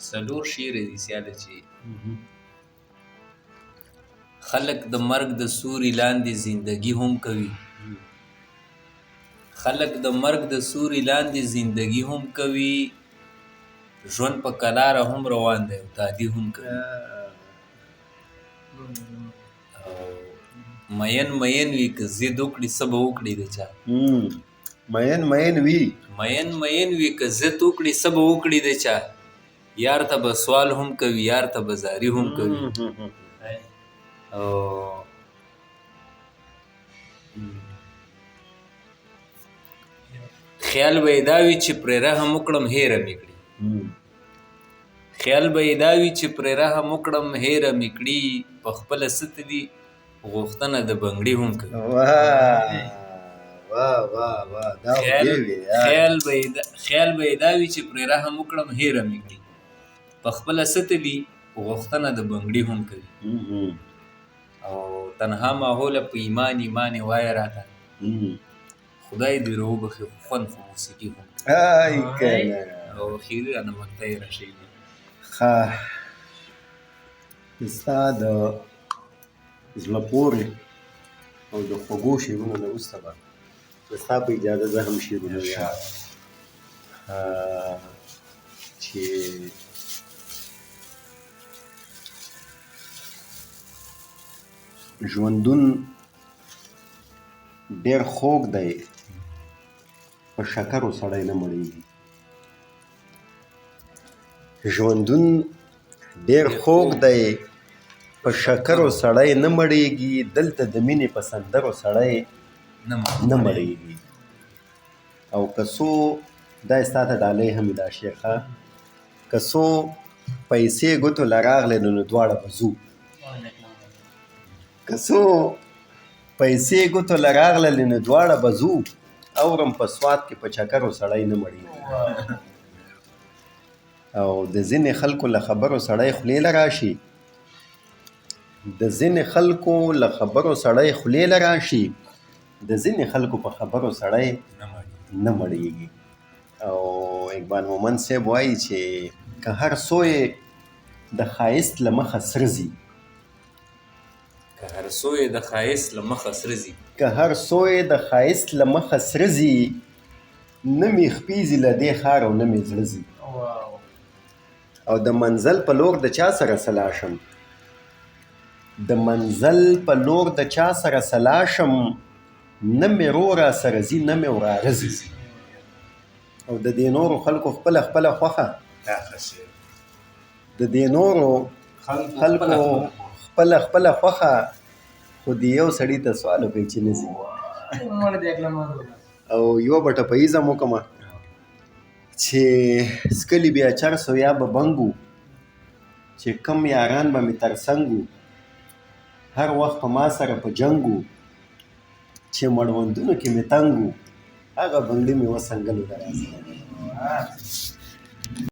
څلور شعر دي سیاله چې خلق د مرګ د سوري لاندې زندگی هم کوي خلق د مرګ د سوري لاندې زندگی هم کوي ژوند په کلاره هم روان دی او تادي هم کوي مین مین وي که ضد وکړي څه به وکړي د چا مین مین وي مین مین وي که ضد وکړي څه به وکړي د چا یار ته به سوال هم کوي یار ته به زاري هم کوي او خیال به یې دا وي چې پرې رحم وکړم هیره مې کړي خیال به یې دا وي چې پرې رحم وکړم هیره مې کړي په خپله څه دي غوښتنه د بنګړي هم کوي خیال به یې دا وي چې پرې رحم وکړم هیره مې کړي په خپله څه دي غوښتنه د بنګړي هم کوي او تنها ماحوله په ایمان ایمان یې وایه راته خدای دې راوبخي خوند خو موسیقي هم او اخري رانه مقطع یې راشیږي ستا د زړه پورې او د خوږو شعرونو نه وروسته به ستا په اجازه زه هم شعرونه وایم چې ژوندون ډېر خوږ دی په شکرو سړی نه مړېږي ژوندون ډېر خوږ دی په شکرو سړی نه مړېږي دلته د مینې په سندرو سړی نه مړېږي او که څو دا ستا ته ډالۍ هم دا شیخه که څو پیسې ګوتو له راغلی نو دواړه به ځو که څو پیسې ګوتو له راغللې نو دواړه به ځو اورم په سوات کې په چکرو سړی نه مړېږي او د ځینې خلکو له خبرو سړی خولې له راشي د ځینې خلکو له خبرو سړی خولې له راشي د ځینې خلکو په خبرو سړی نه مړېږي او اقبال مومند صاحب وایي چې که هر سوی د ښایست له مخه سره ځي که هر سوی د ښایست له مخه سره ځي که هر سوی د ښایست له مخه سره ځي نه مې خپیزي له دې ښار او نه مې زړه ځي او د منزل په لور د چا سره سلا شم د منزل په لور د چا سره سلا شم نه مې رو را سره ځي نه مې وراره ځي او د دې نورو خلکو خپله خپله خوښه د دې نورو خلکو خپله خپله خوښه خو د یو سړي ته سوال وکړئ چې نه ځي او یوه به ټپهیزه م وکړمه چې سکلي بیا چرسو یا به بنګو چې کم یاران به مې تر څنګ هر وخت په ما سره په جنګو چې مړوندونو کې مې تنګ هغه بنګړي مې وسنګلو د راسره